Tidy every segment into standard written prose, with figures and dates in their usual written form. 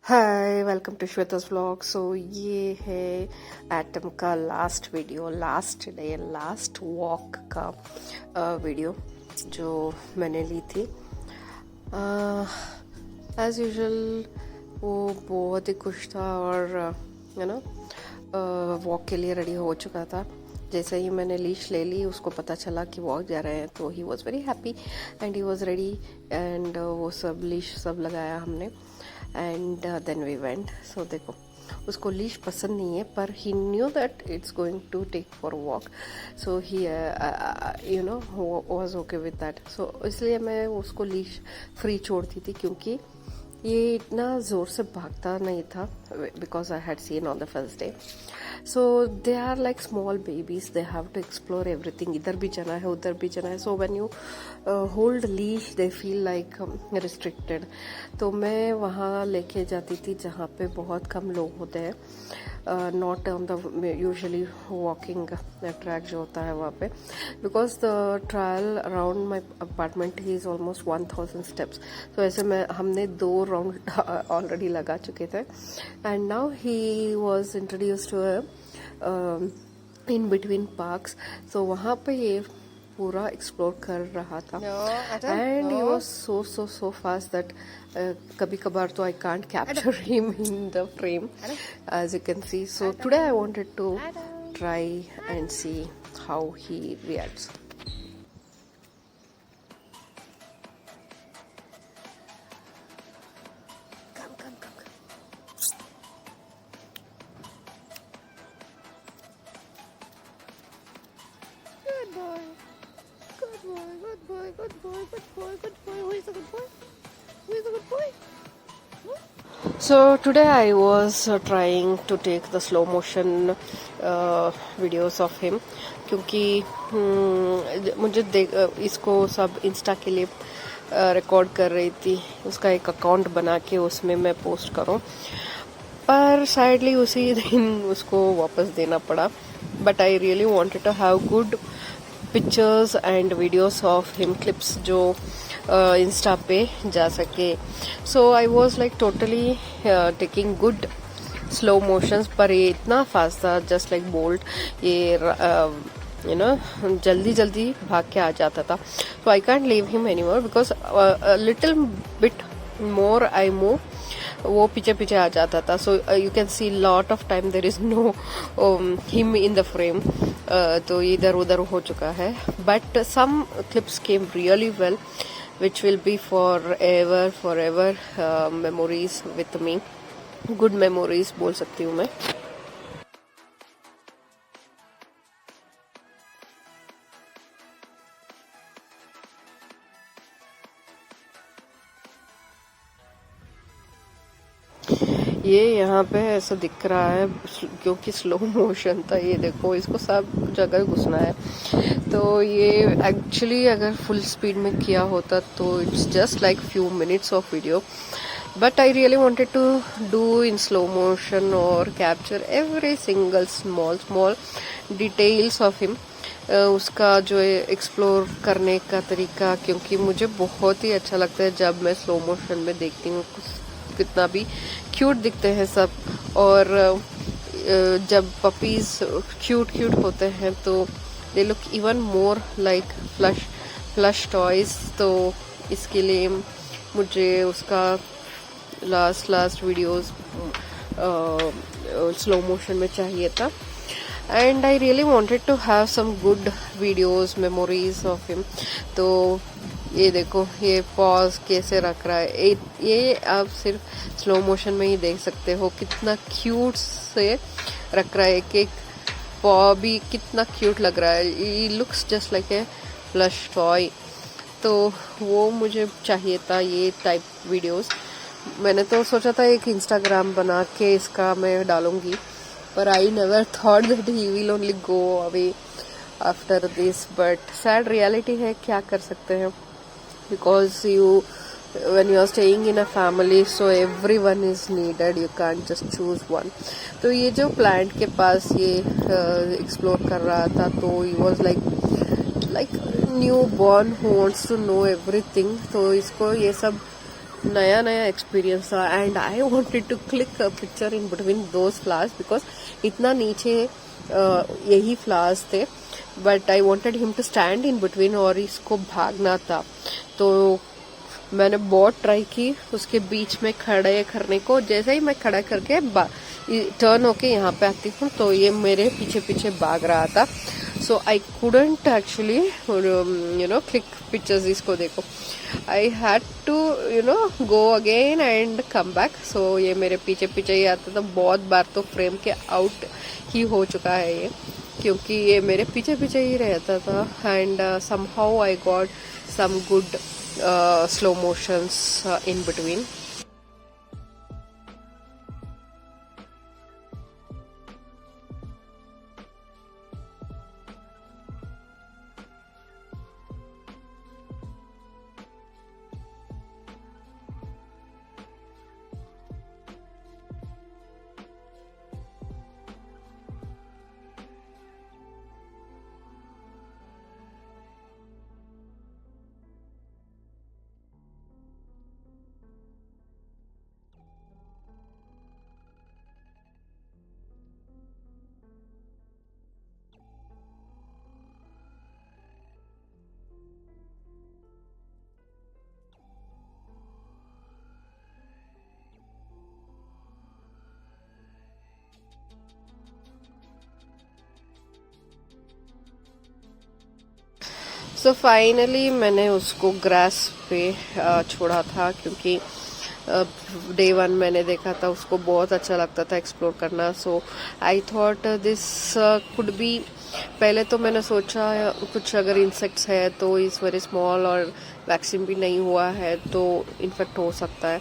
Hi welcome to Shweta's vlog. So ये है autumn का last video, last day, last walk का वीडियो जो मैंने ली थी। एज यूजुअल वो बहुत ही खुश था और यू नो वॉक के लिए रेडी हो चुका था। जैसे ही मैंने लीश ले ली उसको पता चला कि वॉक जा रहे हैं तो he was very happy and he was ready and वो सब लीश सब लगाया हमने and then we went. So देखो उसको लीश पसंद नहीं है पर he knew that it's going to take for walk, so he you know was okay with that. So इसलिए मैं उसको लीश फ्री छोड़ती थी क्योंकि ये इतना ज़ोर से भागता नहीं था because I had seen on the first day. So they are like small babies, they have to explore everything, इधर भी जाना है उधर भी जाना है। So when you hold leash they feel like restricted. तो मैं वहाँ लेके जाती थी जहाँ पे बहुत कम लोग होते हैं, not on the usually walking track जो होता है वहाँ पे, because the trial around my apartment is almost 1000 steps. तो ऐसे में हमने 2 राउंड ऑलरेडी लगा चुके थे and now he was introduce to in between parks. So वहाँ पे ये पूरा एक्सप्लोर कर रहा था and he was so fast that कभी कभार तो I can't capture him in the frame as you can see. So today I wanted to try and see how he reacts. Good boy, good boy, good boy, good boy, good boy, good boy. Who is a good boy? Who is a good boy? So today I was trying to take the slow motion videos of him क्योंकि मुझे इसको सब Insta के लिए record कर रही थी, उसका एक अकाउंट बना के उसमें मैं पोस्ट करूं, पर सैडली उसी दिन उसको वापस देना पड़ा। But I really wanted to have good pictures and videos of him, clips जो इंस्टा पे जा सके। So I was like totally taking good slow motions, पर ये इतना फास्ट था जस्ट लाइक बोल्ट, ये यू नो जल्दी जल्दी भाग के आ जाता था। So I can't leave him any more because little bit more I move वो पीछे पीछे आ जाता था। So you can see lot of time there is no him in the frame. तो इधर उधर हो चुका है, but some clips came really well which will be forever memories with me, good memories बोल सकती हूँ मैं। ये यहाँ पे ऐसा दिख रहा है क्योंकि स्लो मोशन था। ये देखो इसको सब जगह घुसना है, तो ये एक्चुअली अगर फुल स्पीड में किया होता तो it's just like few minutes of video, but I really wanted to do in slow motion और capture every single small details of him, उसका जो एक्सप्लोर करने का तरीका, क्योंकि मुझे बहुत ही अच्छा लगता है जब मैं स्लो मोशन में देखती हूँ कितना भी क्यूट दिखते हैं सब। और जब पपीज क्यूट होते हैं तो they look even more like flush toys. तो इसके लिए मुझे उसका लास्ट वीडियोस स्लो मोशन में चाहिए था and I really wanted to have some good videos memories of him. तो ये देखो ये पॉज कैसे रख रहा है, ये आप सिर्फ स्लो मोशन में ही देख सकते हो कितना क्यूट से रख रहा है। एक पॉ भी कितना क्यूट लग रहा है, ये looks just like a plush toy. तो वो मुझे चाहिए था ये टाइप वीडियोस। मैंने तो सोचा था एक इंस्टाग्राम बना के इसका मैं डालूंगी, पर I never thought that he will only go away after this. But sad reality है, क्या कर सकते हैं, because when you are staying in a family so everyone is needed, you can't just choose one. तो ये जो plant के पास ये एक्सप्लोर कर रहा था तो he was like new born who wants to know everything। तो इसको ये सब नया नया एक्सपीरियंस था and I wanted to click a picture in between those flowers because इतना नीचे यही फ्लावर्स थे, but I wanted him to stand in between और इसको भागना था। तो मैंने बहुत ट्राई की उसके बीच में खड़े करने को। जैसे ही मैं खड़ा करके टर्न होके यहाँ पे आती हूँ तो ये मेरे पीछे पीछे भाग रहा था। So I couldn't actually click pictures. इसको देखो, I had to go again and come back. So ये मेरे पीछे पीछे ही आता था। बहुत बार तो फ्रेम के आउट ही हो चुका है ये, क्योंकि ये मेरे पीछे पीछे ही रहता था। And somehow I got some good slow motions in between. So finally मैंने उसको ग्रास पे छोड़ा था, क्योंकि डे 1 मैंने देखा था, उसको बहुत अच्छा लगता था एक्सप्लोर करना। So I thought this could be. पहले तो मैंने सोचा कुछ अगर इंसेक्ट्स है तो इज वेरी स्मॉल और वैक्सीन भी नहीं हुआ है तो इन्फेक्ट हो सकता है।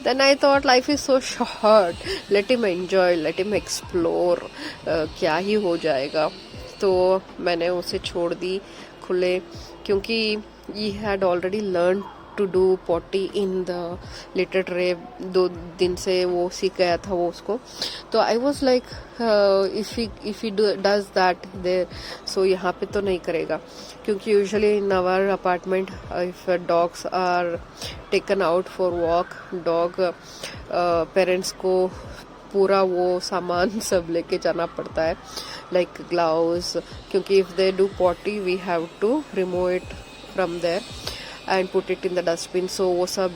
Then I thought life is so short, let him enjoy, let him explore, क्या ही हो जाएगा। तो मैंने उसे छोड़ दी खुले, क्योंकि ये had already learn to do potty in the litter tray. 2 दिन से वो सीख गया था वो उसको। तो I was like if he does that there, so यहाँ पे तो नहीं करेगा, क्योंकि usually in our apartment if dogs are taken out for walk, dog parents को पूरा वो सामान सब लेके जाना पड़ता है, लाइक ग्लव्स, क्योंकि if they do potty we have to remove it from there and put it in the dustbin. So वो सब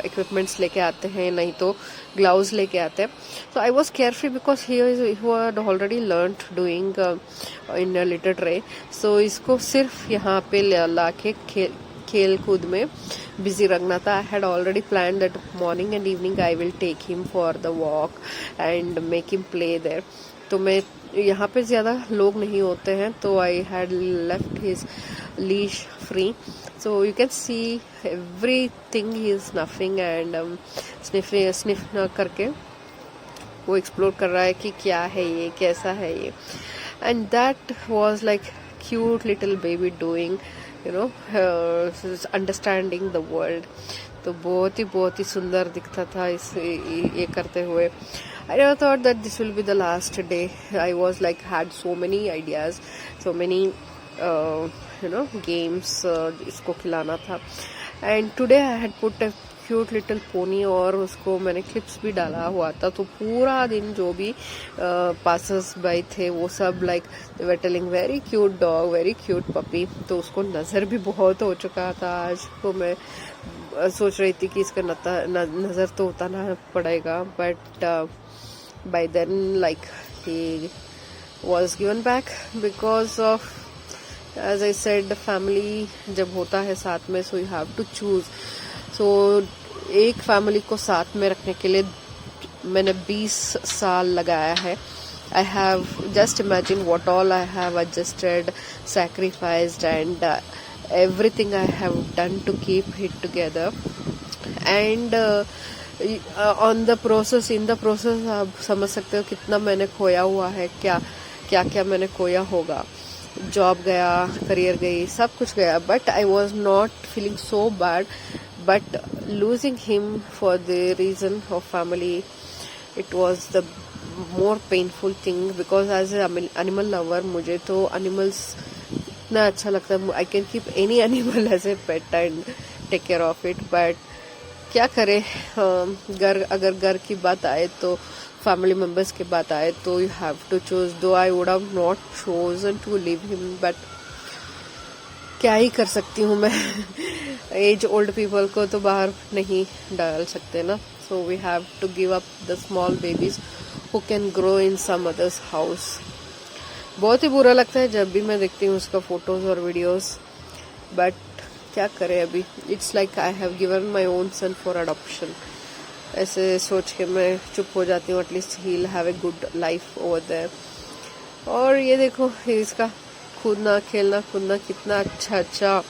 इक्विपमेंट्स लेके आते हैं, नहीं तो ग्लव्स लेके आते हैं। So I was careful because he had already learn doing in litter tray. So इसको सिर्फ यहाँ पे ला के खेल कूद में बिजी रखना था। I had already plan that morning and evening I will take him for the walk and make him play there. तो मैं यहाँ पे ज़्यादा लोग नहीं होते हैं, तो I had left his leash free. So you can see everything he is snuffing and sniff करके वो एक्सप्लोर कर रहा है कि क्या है ये, कैसा है ये। And that was like cute little baby doing understanding the world. तो बहुत ही सुंदर दिखता था इस ये करते हुए। I never thought that this will be the last day. I was like had so many ideas, so many games इसको खिलाना था। And today I had put a cute little pony और उसको मैंने क्लिप्स भी डाला हुआ था। तो पूरा दिन जो भी पासर्स बाय थे वो सब like they were telling very cute dog, very cute puppy. तो उसको नज़र भी बहुत हो चुका था आज। तो मैं सोच रही थी कि इसका नज़र तो उतारना पड़ेगा, but by then like he was given back because of, as I said, family जब होता है साथ में, so you have to choose. So एक फैमिली को साथ में रखने के लिए मैंने 20 साल लगाया है. I have just imagine what all I have adjusted, sacrificed and everything I have done to keep it together. And on the process, in the process आप समझ सकते हो कितना मैंने खोया हुआ है, क्या क्या मैंने खोया होगा. जॉब गया, करियर गई, सब कुछ गया, but I was not feeling so bad. But losing him for the reason of family, it was the more painful thing. Because as a animal lover मुझे तो एनिमल्स इतना अच्छा लगता है. I can keep any animal as a pet and take care of it. But क्या करें, घर अगर घर की बात आए तो फैमिली मेंबर्स की बात आए तो you have to choose. Though I would have not chosen to leave him, but क्या ही कर सकती हूँ मैं. एज ओल्ड पीपल को तो बाहर नहीं डाल सकते ना. So we have to give up the small babies who can grow in some others house. बहुत ही बुरा लगता है जब भी मैं देखती हूँ उसका फोटोज और वीडियोस, बट क्या करें अभी. It's like I have given my own son for adoption. ऐसे सोच के मैं चुप हो जाती हूँ. At least he will have a good life over there. और ये देखो इसका कूदना खेलना कूदना कितना अच्छा अच्छा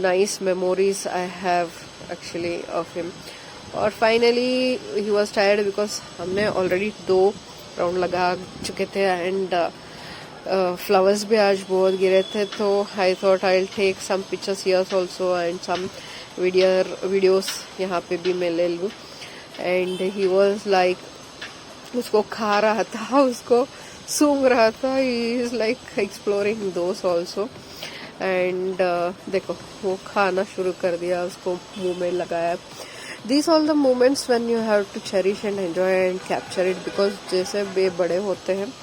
nice memories I have actually of him. और finally he was tired because हमने ऑलरेडी 2 राउंड लगा चुके थे एंड फ्लावर्स भी आज बहुत गिरे थे. तो I thought I will take some pictures here also and some videos यहाँ पे भी मैं ले लूँ. एंड ही वॉज लाइक उसको खा रहा था, उसको सूंघ रहा था. He is like exploring those also. And देखो वो खाना शुरू कर दिया, उसको मुंह में लगाया. These all the moments when you have to cherish and enjoy and capture it, because जैसे वे बड़े होते हैं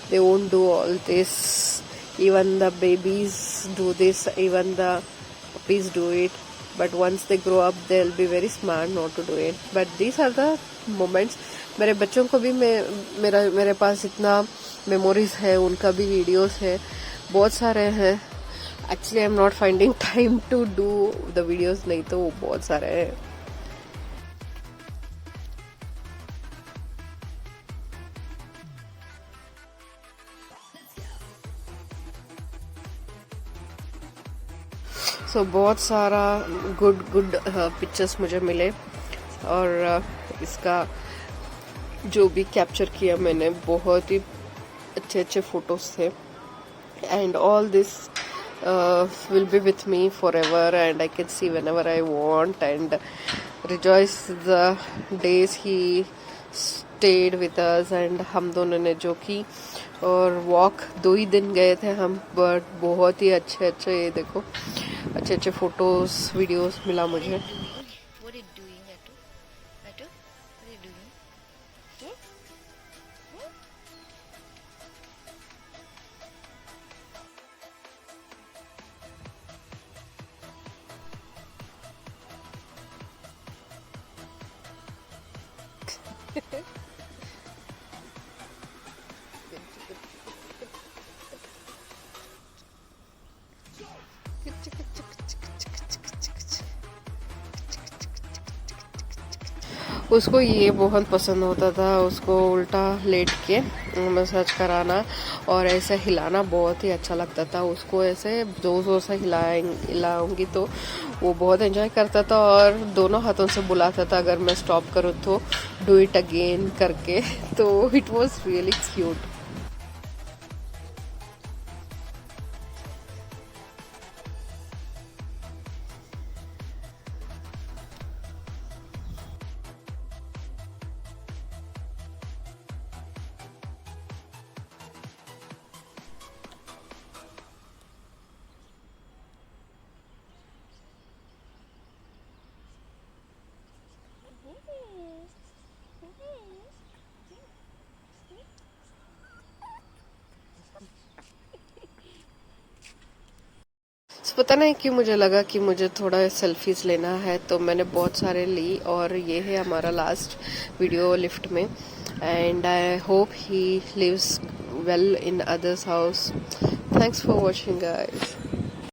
they won't do all this. Even the babies do this, even the puppies do it. But once they grow up, they'll be very smart not to do it. But these are the moments. मेरे बच्चों को भी मेरे पास इतना memories है, उनका भी videos है, बहुत सारे हैं. Actually I am not finding time to do the videos, नहीं तो वो बहुत सारे हैं. सो बहुत सारा गुड पिक्चर्स मुझे मिले. और इसका जो भी कैप्चर किया मैंने, बहुत ही अच्छे अच्छे फोटोज थे. And all this will be with me for ever and I can see when ever I want and rejoice the days he stayed with us. And हम दोनों ने जो की, और वॉक 2 ही दिन गए थे हम, बट बहुत ही अच्छे अच्छे, ये देखो अच्छे अच्छे फोटोज वीडियोस मिला मुझे. उसको ये बहुत पसंद होता था, उसको उल्टा लेट के मसाज कराना और ऐसे हिलाना बहुत ही अच्छा लगता था उसको. ऐसे जोर जोर से हिलाऊंगी तो वो बहुत एंजॉय करता था और दोनों हाथों से बुलाता था अगर मैं स्टॉप करूँ तो, डू इट अगेन करके. तो इट वॉज रियली क्यूट. पता नहीं क्यों मुझे लगा कि मुझे थोड़ा सेल्फीज लेना है, तो मैंने बहुत सारे ली. और ये है हमारा लास्ट वीडियो लिफ्ट में. And I hope he lives well in others house. Thanks for watching guys.